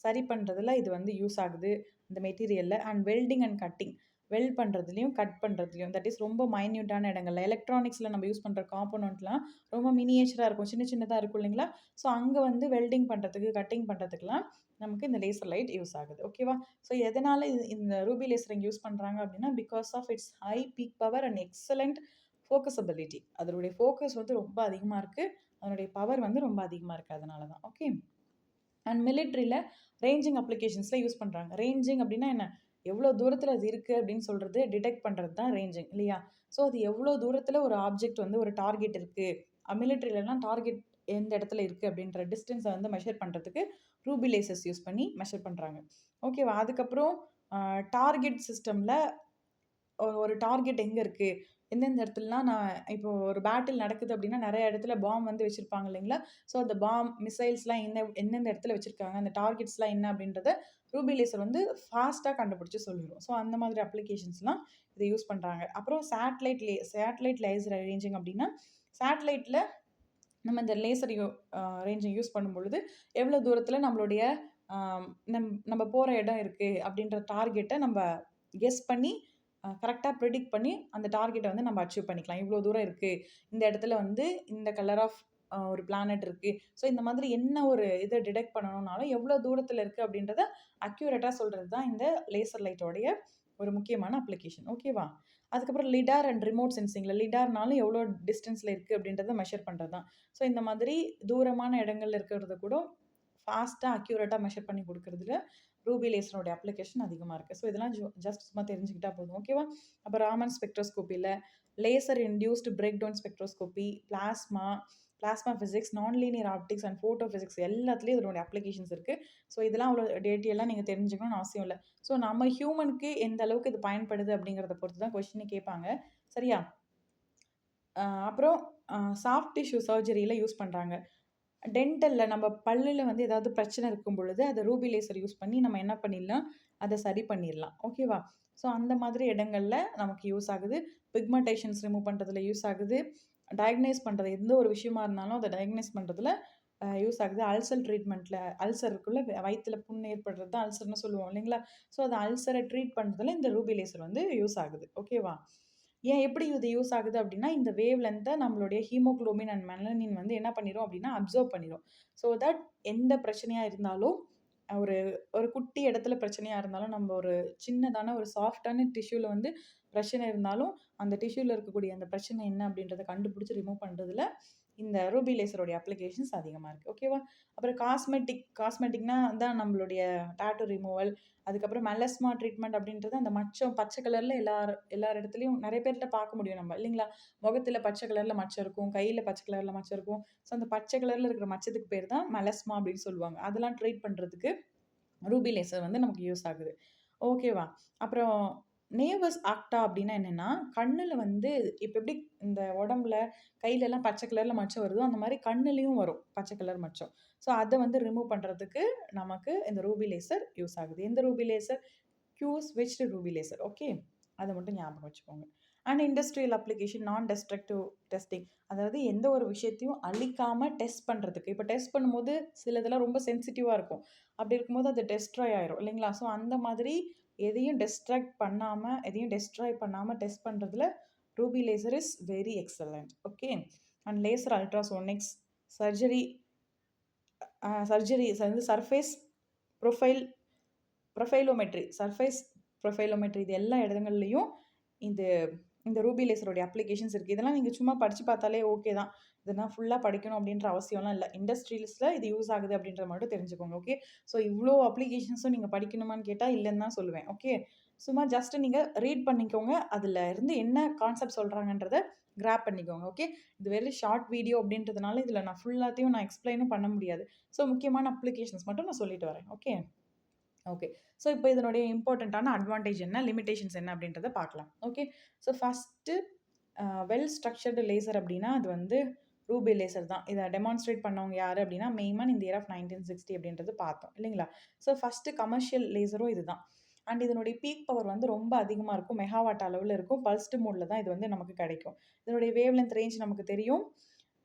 சரி பண்றதுல இது வந்து யூஸ் ஆகுது. இந்த மெட்டீரியல்ல and welding and cutting. Weld பண்றதுலயும், கட் பண்றதுலயும் தட் இஸ் ரொம்ப மைன்யூட்டான இடங்கள்ல எலக்ட்ரானிக்ஸ்ல நம்ம யூஸ் பண்ற காம்போனன்ட்லாம் ரொம்ப மினியேச்சரா இருக்கும். சின்ன சின்னதா இருக்கும் இல்லைங்களா? ஸோ அங்க வந்து வெல்டிங் பண்றதுக்கு, கட்டிங் பண்றதுக்குலாம் நமக்கு இந்த லேசர் லைட் யூஸ் ஆகுது. ஓகேவா? ஸோ எதனால இந்த ரூபி லேசர் இங்க யூஸ் பண்றாங்க அப்டின்னா, because of its high peak power and excellent focusability. அதனுடைய ஃபோக்கஸ் வந்து ரொம்ப அதிகமா இருக்கு. அதனுடைய பவர் வந்து ரொம்ப அதிகமா இருக்கு. அதனால தான். ஓகே. அண்ட் மிலிட்ரில ரேஞ்சிங் அப்ளிகேஷன்ஸ்ல யூஸ் பண்றாங்க. ரேஞ்சிங் அப்டின்னா என்ன? எவ்ளோ தூரத்தில அது இருக்கு அப்டின்னு சொல்றது டிடெக்ட் பண்றது தான் ரேஞ்சிங் இல்லையா? ஸோ அது எவ்ளோ தூரத்தில ஒரு ஆப்ஜெக்ட் வந்து ஒரு டார்கெட் இருக்கு. மிலிட்ரிலலாம் டார்கெட் எந்த இடத்துல இருக்கு அப்டின்ற டிஸ்டன்ஸ வந்து மெஷர் பண்றதுக்கு ரூபி லேசர்ஸ் யூஸ் பண்ணி மெஷர் பண்றாங்க. ஓகேவா? அதுக்கப்புறம் அ டார்கெட் சிஸ்டம்ல ஒரு டார்கெட் எங்க இருக்கு? எந்தெந்த இடத்துலலாம் நான் இப்போ ஒரு பேட்டில் நடக்குது அப்டின்னா, நெறைய இடத்துல பாம் வந்து வச்சிருப்பாங்க இல்லைங்களா? ஸோ அந்த பாம், மிசைல்ஸ்லாம் எந்தெந்த இடத்துல வச்சிருக்காங்க, அந்த டார்கெட்ஸ்லாம் என்ன அப்டின்றத ரூபி லேசர் வந்து ஃபாஸ்ட்டா கண்டுபிடிச்சு சொல்லிரும். ஸோ அந்த மாதிரி அப்ளிகேஷன்ஸ்லாம் இத யூஸ் பண்றாங்க. அப்புறம் சேட்டலைட் லேசர் ரேஞ்சிங் அப்டின்னா, சேட்டலைட்ல நம்ம இந்த லேசர் ரேஞ்ச யூஸ் பண்ணும்பொழுது, எவ்வளோ தூரத்தில நம்மளுடைய அ நம்ம போற இடம் இருக்கு அப்படின்ற டார்கெட்ட நம்ப கெஸ் பண்ணி, கரெக்ட்டா ப்ரிடிக்ட் பண்ணி, அந்த டார்கெட்ட வந்து நம்ம அச்சீவ் பண்ணிக்கலாம். இவ்வளோ தூரம் இருக்கு. இந்த இடத்துல வந்து இந்த கலர் ஆஃப் ஒரு பிளானட் இருக்கு. ஸோ இந்த மாதிரி என்ன ஒரு இத டிடெக்ட் பண்ணணும்னாலும், எவ்வளோ தூரத்தில இருக்கு அப்படின்றத அக்யூரேட்டா சொல்றது தான் இந்த லேசர் லைட்டோடைய ஒரு முக்கியமான அப்ளிகேஷன். ஓகேவா? அதுக்கப்புறம் லிடார் அண்ட் ரிமோட் சென்சிங்ல லிடார்னாலும் எவ்வளோ டிஸ்டன்ஸ்ல இருக்கு அப்படின்றத மெஷர் பண்றது தான். ஸோ இந்த மாதிரி தூரமான இடங்கள்ல இருக்கிறத கூட ஃபாஸ்ட்டா, அக்யூரேட்டா மெஷர் பண்ணி குடுக்குறதுல ரூபி லேசரோட அப்ளிகேஷன் அதிகமா இருக்கு. ஸோ இதெல்லாம் ஜஸ்ட் சும்மா தெரிஞ்சுக்கிட்டா போதும். ஓகேவா? அப்ப ராமன் ஸ்பெக்ட்ரோஸ்கோப்பில laser induced breakdown spectroscopy, plasma physics, non linear optics and photo physics எல்லாத்துலயும் இதனுடைய அப்ளிகேஷன்ஸ் இருக்கு. ஸோ இதெல்லாம் அவ்வளோ டீட்டெயிலா நீங்க தெரிஞ்சுக்கணும்னு அவசியம் இல்ல. ஸோ நம்ம ஹியூமனுக்கு எந்த அளவுக்கு இது பயன்படுது அப்படிங்கிறத பொறுத்து தான் கொஸ்டினே கேட்பாங்க. சரியா? அப்புறம் சாஃப்ட் டிஷ்யூ சர்ஜரியில யூஸ் பண்றாங்க. டென்டல்ல நம்ம பல்லுல வந்து ஏதாவது பிரச்சனை இருக்கும் பொழுது, அத ரூபி லேசர் யூஸ் பண்ணி நம்ம என்ன பண்ணிடலாம், அத சரி பண்ணிரலாம். ஓகேவா? ஸோ அந்த மாதிரி இடங்கள்ல நமக்கு யூஸ் ஆகுது. பிக்மென்டேஷன்ஸ் ரிமூவ் பண்றதுல யூஸ் ஆகுது. டயக்னைஸ் பண்றது எந்த ஒரு விஷயமா இருந்தாலும் அத டயக்னைஸ் பண்றதுல யூஸ் ஆகுது. அல்சர் ட்ரீட்மெண்ட்ல அல்சர் இருக்குல்ல, வயித்துல புண் ஏற்படுறது தான் அல்சர்ன்னு சொல்லுவோம் இல்லைங்களா? ஸோ அந்த அல்சர ட்ரீட் பண்றதுல இந்த ரூபி லேசர் வந்து யூஸ் ஆகுது. ஓகேவா? ஏன் எப்படி இது யூஸ் ஆகுது அப்படின்னா, இந்த வேவ் லென்த்த நம்மளுடைய ஹீமோகுளோபின் அண்ட் மெலனின் வந்து என்ன பண்ணிரும் அப்படின்னா, அப்சர்வ் பண்ணிரும். ஸோ தட் எந்த பிரச்சனையா இருந்தாலும், ஒரு ஒரு குட்டி இடத்துல பிரச்சனையா இருந்தாலும், நம்ம ஒரு சின்னதான ஒரு சாஃப்ட்டான டிஷ்யூல வந்து பிரச்சனை இருந்தாலும், அந்த டிஷ்யூல இருக்கக்கூடிய அந்த பிரச்சனை என்ன அப்படின்றத கண்டுபிடிச்சு ரிமூவ் பண்றதுல, இந்த ரூபி லேசருடைய அப்ளிகேஷன்ஸ் அதிகமா இருக்கு. ஓகேவா? அப்புறம் காஸ்மெட்டிக்னா தான் நம்மளுடைய டாட்டூ ரிமூவல், அதுக்கப்புறம் மெலஸ்மா ட்ரீட்மெண்ட் அப்படின்றது அந்த மச்சம் பச்சை கலர்ல எல்லார் இடத்துலயும் நெறைய பேர்ட்ட பார்க்க முடியும் நம்ம இல்லைங்களா? முகத்துல பச்சை கலர்ல மச்சம் இருக்கும். கையில பச்சை கலர்ல மச்சம் இருக்கும். ஸோ அந்த பச்சை கலர்ல இருக்கிற மச்சத்துக்கு பேர் தான் மெலஸ்மா அப்படின்னு சொல்லுவாங்க. அதெல்லாம் ட்ரீட் பண்றதுக்கு ரூபி லேசர் வந்து நமக்கு யூஸ் ஆகுது. ஓகேவா? அப்புறம் நேவஸ் ஆக்டா அப்டின்னா என்னன்னா, கண்ணுல வந்து இப்ப எப்படி இந்த உடம்புல, கையிலலாம் பச்சை கலர்ல மச்சம் வருதோ, அந்த மாரி கண்ணுலயும் வரும் பச்சை கலர் மச்சம். ஸோ அத வந்து ரிமூவ் பண்றதுக்கு நமக்கு இந்த ரூபி லேசர் யூஸ் ஆகுது. எந்த Ruby laser? Q switched ruby laser. Okay. அத மட்டும் ஞாபகம் வச்சுக்கோங்க. அண்ட் இண்டஸ்ட்ரியல் அப்ளிகேஷன் நான் டெஸ்ட்ரக்டிவ் டெஸ்டிங். அதாவது எந்த ஒரு விஷயத்தையும் அழிக்காம டெஸ்ட் பண்றதுக்கு. இப்ப டெஸ்ட் பண்ணும்போது சிலதெல்லாம் ரொம்ப சென்சிட்டிவா இருக்கும். அப்படி இருக்கும்போது அது டெஸ்ட்ராய் ஆயிரும் இல்லைங்களா? ஸோ அந்த மாதிரி எதையும் டெஸ்ட்ராய் பண்ணாம டெஸ்ட் பண்றதுல ruby laser is very excellent. Okay. And laser ultrasonics, surgery surgeries வந்து சர்ஃபேஸ் ப்ரொஃபைல் சர்ஃபேஸ் ப்ரொஃபைலோமெட்ரி இது எல்லா இடங்கள்லயும் இது இந்த ரூபி லேசருடைய அப்ளிகேஷன்ஸ் இருக்கு. இதெல்லாம் நீங்க சும்மா படிச்சு பார்த்தாலே ஓகே தான். இதெல்லாம் ஃபுல்லா படிக்கணும் அப்படின்ற அவசியம்லாம் இல்ல. இண்டஸ்ட்ரியல்ஸ்ல இது யூஸ் ஆகுது அப்படின்றத மட்டும் தெரிஞ்சுக்கோங்க. ஓகே. ஸோ இவ்ளோ அப்ளிகேஷன்ஸும் நீங்க படிக்கணுமான்னு கேட்டா இல்லன்னு தான் சொல்லுவேன். ஓகே. சும்மா ஜஸ்ட் நீங்க ரீட் பண்ணிக்கோங்க. அதுல இருந்து என்ன கான்செப்ட் சொல்றாங்கன்றத கிராப் பண்ணிக்கோங்க. ஓகே. இது வெரி ஷார்ட் வீடியோ அப்படின்றதுனால இதுல நான் ஃபுல்லாத்தையும் நான் எக்ஸ்ப்ளைனும் பண்ண முடியாது. ஸோ முக்கியமான அப்ளிகேஷன்ஸ் மட்டும் நான் சொல்லிட்டு வரேன். ஓகே. ஓகே. ஸோ இப்போ இதனுடைய இம்பார்ட்டன்ட்டான அட்வான்டேஜ் என்ன? லிமிட்டேஷன்ஸ் என்ன? அப்படின்றத பார்க்கலாம். Okay. So first well structured laser அப்படின்னா, அது வந்து ரூபி லேசர் தான். இத டெமான்ஸ்ட்ரேட் பண்ணவங்க யாரு அப்படின்னா, Maiman in the year of 1960 அப்படின்றது பார்த்தோம். இல்லைங்களா? ஸோ ஃபர்ஸ்ட்டு கமர்ஷியல் லேசரும் இதுதான். அண்ட் இதனுடைய பீக் பவர் வந்து ரொம்ப அதிகமா இருக்கும். மெகாவாட் அளவுல இருக்கும். பல்ஸ்டு மோட்ல தான் இது வந்து நமக்கு கிடைக்கும். இதனுடைய வேவ் லென்த் ரேஞ்ச் நமக்கு தெரியும்.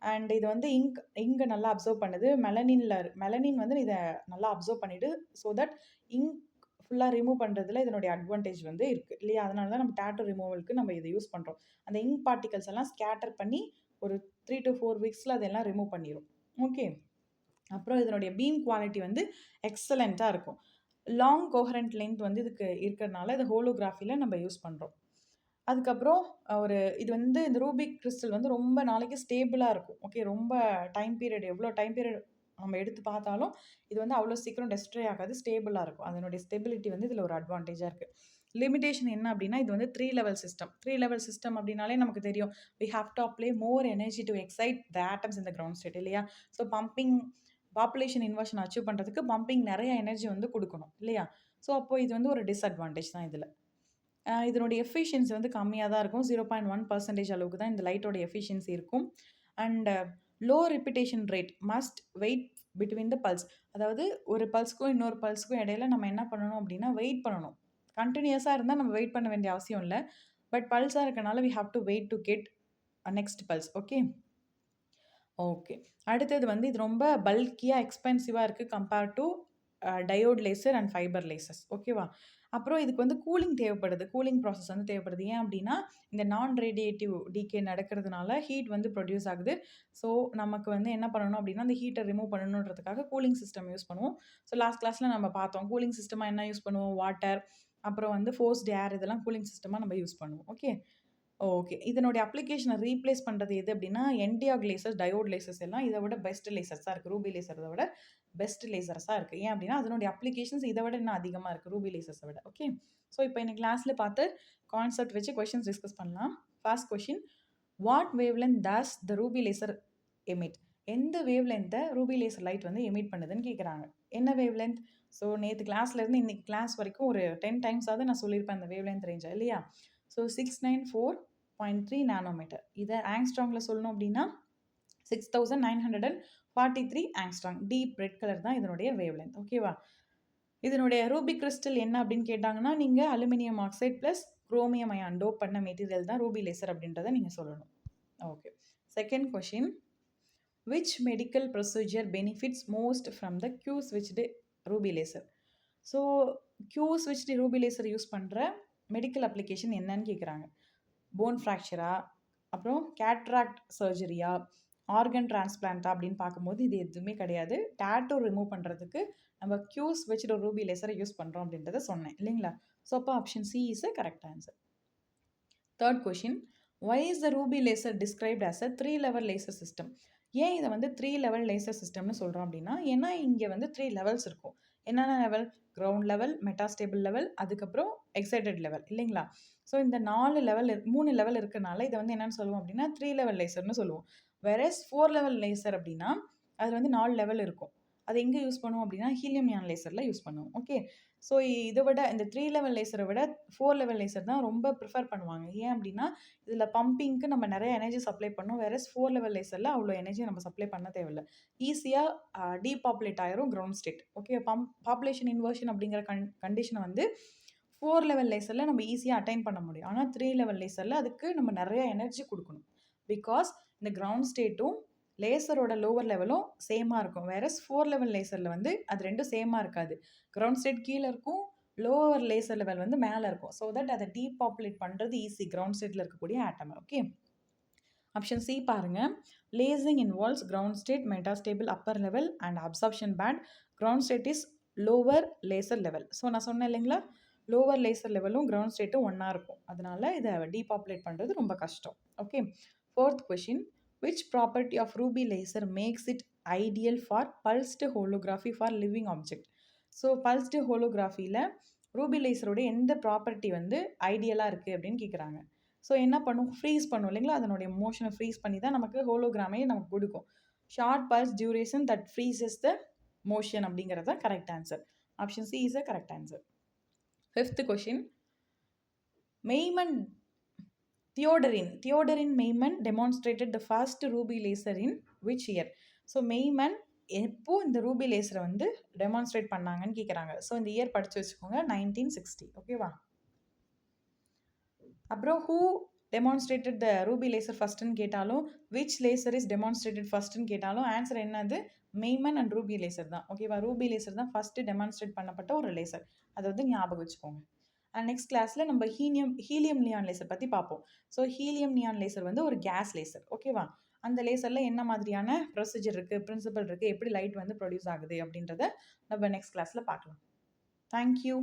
அண்ட் இது வந்து இங்க நல்லா அப்சர்வ் பண்ணுது. மெலனின் வந்து இத நல்லா அப்சர்வ் பண்ணிட்டு, ஸோ தட் இங்க் ஃபுல்லா ரிமூவ் பண்றதுல இதனுடைய அட்வான்டேஜ் வந்து இருக்கு. இல்லையா? அதனால தான் நம்ம டாட்டூ ரிமூவலுக்கு நம்ம இத யூஸ் பண்றோம். அந்த இங்க் பார்ட்டிகிள்ஸ் எல்லாம் ஸ்கேட்டர் பண்ணி ஒரு 3 டூ 4 வீக்ஸ்ல அதெல்லாம் ரிமூவ் பண்ணிரும். ஓகே. அப்புறம் இதனுடைய பீம் குவாலிட்டி வந்து எக்ஸலென்ட்டா இருக்கும். லாங் கோஹரண்ட் லென்த் வந்து இதுக்கு இருக்கிறனால இத ஹோலோகிராஃபில நம்ம யூஸ் பண்றோம். அதுக்கப்புறம் இது வந்து இந்த ரூபிக் கிறிஸ்டல் வந்து ரொம்ப நாளைக்கு ஸ்டேபிளா இருக்கும். ஓகே. ரொம்ப எவ்வளோ டைம் பீரியட் நம்ம எடுத்து பார்த்தாலும், இது வந்து அவ்வளோ சீக்கிரம் டெஸ்ட்ராய் ஆகாது. ஸ்டேபிளா இருக்கும். அதனுடைய ஸ்டெபிலிட்டி வந்து இதில ஒரு அட்வான்டேஜா இருக்கு. லிமிட்டேஷன் என்ன அப்டின்னா, இது வந்து 3 லெவல் சிஸ்டம். 3 லெவல் சிஸ்டம் அப்டின்னாலே நமக்கு தெரியும். We have to apply more energy to excite the atoms in the ground state இல்லையா? ஸோ பாப்புலேஷன் இன்வர்ஷன் அச்சீவ் பண்றதுக்கு பம்பிங் நெறைய எனர்ஜி வந்து குடுக்கணும் இல்லையா? ஸோ அப்போ இது வந்து ஒரு டிஸ்அட்வான்டேஜ் தான் இதில. இதனுடைய எஃபிஷியன்சி வந்து கம்மியா தான் இருக்கும். 0.1% அளவுக்கு தான் இந்த லைட்டோட எஃபிஷியன்சி இருக்கும். And low repetition rate must wait between the pulse. அதாவது ஒரு பல்ஸ்க்கும் இன்னொரு பல்ஸ்க்கும் இடையில நம்ம என்ன பண்ணணும் அப்படின்னா, வெயிட் பண்ணணும். கன்டினியூஸா இருந்தா நம்ம வெயிட் பண்ண வேண்டிய அவசியம் இல்ல. பட் பல்ஸா இருக்கனால we have to wait to get next pulse. Okay. Okay. அடுத்தது வந்து இது ரொம்ப பல்கியா, எக்ஸ்பென்சிவா இருக்கு compare to diode laser and fibre lasers. ஓகேவா? அப்புறம் இதுக்கு வந்து கூலிங் தேவைப்படுது. கூலிங் ப்ராசஸ் வந்து தேவைப்படுது. ஏன் அப்டின்னா, இந்த நான் ரேடியேட்டிவ் டீகே நடக்கிறதுனால ஹீட் வந்து ப்ரொடியூஸ் ஆகுது. ஸோ, நமக்கு வந்து என்ன பண்ணணும் அப்டின்னா, அந்த ஹீட்ட ரிமூவ் பண்ணணுன்றதுக்காக கூலிங் சிஸ்டம் யூஸ் பண்ணுவோம். ஸோ, லாஸ்ட் கிளாஸ்ல நம்ம பார்த்தோம். கூலிங் சிஸ்டமா என்ன யூஸ் பண்ணுவோம்? வாட்டர், அப்புறம் வந்து ஃபோர்ஸ்டு ஏர் இதெல்லாம் கூலிங் சிஸ்டமா நம்ம யூஸ் பண்ணுவோம். ஓகே. ஓகே. இதனுடைய அப்ளிகேஷன ரீப்ளேஸ் பண்றது எது அப்டின்னா, என்டிஆர் லேசர்ஸ், டயோட் லேசர்ஸ் எல்லாம் இத விட பெஸ்ட் லேசர்ஸா இருக்கு. ரூபி லேசர விட பெஸ்ட் லேசர்ஸா இருக்கு. ஏன் அப்டின்னா, அதனுடைய அப்ளிகேஷன்ஸ் இத விட இன்னும் அதிகமா இருக்கு. ரூபி லேசர்ஸ விட. ஓகே. ஸோ, இப்போ இன்னைக்கு கிளாஸ்ல பார்த்து கான்செப்ட் வச்சு கொஸ்டின்ஸ் டிஸ்கஸ் பண்ணலாம். First question, what wave length does the ruby laser emit? எந்த வேவ் லென்த்த ரூபி லேசர் லைட் வந்து எமிட் பண்ணுதுன்னு கேட்குறாங்க. என்ன வேவ் லென்த்? ஸோ, நேத்து கிளாஸ்ல இருந்து இன்னைக்கு கிளாஸ் வரைக்கும் ஒரு 10 டைம்ஸாவது நான் சொல்லியிருப்பேன் அந்த வேவ் லென்த் ரேஞ்ச இல்லையா? So, 694.3 nanometre. இத ஆங்ஸ்ட்ராங்ல சொல்லணும் அப்டின்னா 6943 ஆங்ஸ்ட்ராங். டீப் ரெட் கலர் தான் இதனுடைய வேவ் லென்த். ஓகேவா? இதனுடைய ரூபி கிறிஸ்டல் என்ன அப்படின்னு கேட்டாங்கன்னா, நீங்க aluminium oxide plus chromium ion dope பண்ண மெட்டீரியல் தான் ரூபி லேசர் அப்படின்றத நீங்க சொல்லணும். Okay. Second question, which medical procedure benefits most from the Q switched ruby laser? So, Q switched ruby laser use பண்ற மெடிக்கல் அப்ளிகேஷன் என்னன்னு கேட்குறாங்க. போன் ஃப்ராக்சரா, அப்புறம் கேட்ராக்ட் சர்ஜரியா, ஆர்கன் டிரான்ஸ்பிளான்ட்டா அப்படின்னு பார்க்கும்போது இது எதுவுமே கிடையாது. டாட்டூ ரிமூவ் பண்ணுறதுக்கு நம்ம Q switched ரூபி லேசரை யூஸ் பண்ணுறோம் அப்படின்றத சொன்னேன் இல்லைங்களா? ஸோ, அப்போ option C is a correct answer. Third question, why is the ruby laser described as a 3 level laser system? ஏன் இதை வந்து 3 level laser systemனு சொல்கிறோம் அப்படின்னா, ஏன்னா இங்கே வந்து 3 levels இருக்கும். என்னென்ன level? Ground level, metastable level, அதுக்கப்புறம் எக்ஸைட்டட் லெவல் இல்லைங்களா? ஸோ, இந்த 4 லெவல் 3 லெவல் இருக்கனால இதை வந்து என்னென்னு சொல்லுவோம் அப்படின்னா 3 level லேசர்னு சொல்லுவோம். வேறஸ் 4 level லேசர் அப்படின்னா அதில் வந்து 4 லெவல் இருக்கும். அது எங்கே யூஸ் பண்ணுவோம் அப்படின்னா ஹீலியம் நியான் லேசரில் யூஸ் பண்ணுவோம். ஓகே. ஸோ, இதை விட இந்த 3 level லேசரை விட 4 level லேசர் தான் ரொம்ப ப்ரிஃபர் பண்ணுவாங்க. ஏன் அப்படின்னா, இதில் பம்பிங்க்கு நம்ம நிறைய எனர்ஜி சப்ளை பண்ணோம். வேறஸ் 4 level லேசரில் அவ்வளோ எனர்ஜி நம்ம சப்ளை பண்ண தேவையில்ல. ஈஸியாக டீபாப்புலேட் ஆயிரும் ground state. Okay. Population inversion அப்படிங்கிற கண்டிஷனை வந்து 4 level லேசரில் நம்ம ஈஸியாக அட்டைன் பண்ண முடியும். ஆனால் 3 level லேசரில் அதுக்கு நம்ம நிறைய எனர்ஜி கொடுக்கணும். பிகாஸ் இந்த கிரவுண்ட் ஸ்டேட்டும் லேசரோட லோவர் லெவலும் சேமாக இருக்கும். வேறஸ் 4 level லேசரில் வந்து அது ரெண்டும் சேமாக இருக்காது. கிரவுண்ட் ஸ்டேட் கீழே இருக்கும், லோவர் லேசர் லெவல் வந்து மேலே இருக்கும். ஸோ தட் அதை டீபாப்புலேட் பண்ணுறது ஈஸி கிரவுண்ட் ஸ்டேட்டில் இருக்கக்கூடிய ஆட்டம். ஓகே. ஆப்ஷன் சி பாருங்க. Lasing involves ground state, metastable upper level and absorption band. Ground state is lower laser level. So நான் சொன்னேன் இல்லைங்களா, லோவர் லேசர் லெவலும் கிரவுண்ட் ஸ்டேட்டும் ஒன்றா இருக்கும். அதனால இதை டீபாப்புலேட் பண்ணுறது ரொம்ப கஷ்டம். Okay. Fourth question, which property of ruby laser makes it ideal for pulsed holography for living object? So, pulsed ஹோலோகிராஃபியில் ரூபி லேசரோட எந்த ப்ராப்பர்ட்டி வந்து ஐடியலாக இருக்குது அப்படின்னு கேட்குறாங்க. ஸோ, என்ன பண்ணும்? ஃப்ரீஸ் பண்ணும் இல்லைங்களா? அதனுடைய மோஷனை ஃப்ரீஸ் பண்ணி தான் நமக்கு ஹோலோகிராமே நமக்கு கொடுக்கும். Short pulse duration that freezes the motion அப்படிங்கிறது தான் correct answer. Option C is a correct answer. Fifth question, Theodorin Meiman demonstrated the first ruby laser in which year? So, Maiman எப்போ இந்த ரூபி லேசரை வந்து டெமான்ஸ்ட்ரேட் பண்ணாங்கன்னு கேட்குறாங்க. ஸோ, இந்த இயர் படித்து வச்சுக்கோங்க, 1960. ஓகேவா? அப்புறம் who demonstrated the ruby laser ஃபர்ஸ்ட்னு கேட்டாலும், விச் லேசர் இஸ் டெமான்ஸ்ட்ரேட்டட் ஃபர்ஸ்ட்னு கேட்டாலும் ஆன்சர் என்னது? மெய்மன் அண்ட் ரூபி லேசர் தான். ஓகேவா? ரூபி லேசர் தான் ஃபர்ஸ்ட் டெமான்ஸ்ட்ரேட் பண்ணப்பட்ட ஒரு லேசர். அதை வந்து ஞாபகம் வச்சுக்கோங்க. அண்ட் நெக்ஸ்ட் கிளாஸில் நம்ம ஹீலியம் நியான் லேசர் பற்றி பார்ப்போம். ஸோ, ஹீலியம் நியான் லேசர் வந்து ஒரு கேஸ் லேசர். ஓகேவா? அந்த லேசரில் என்ன மாதிரியான ப்ரொசீஜர் இருக்குது, பிரின்சிபல் இருக்குது, எப்படி லைட் வந்து ப்ரொடியூஸ் ஆகுது அப்படின்றத நம்ம நெக்ஸ்ட் கிளாஸில் பார்க்கலாம். தேங்க்யூ.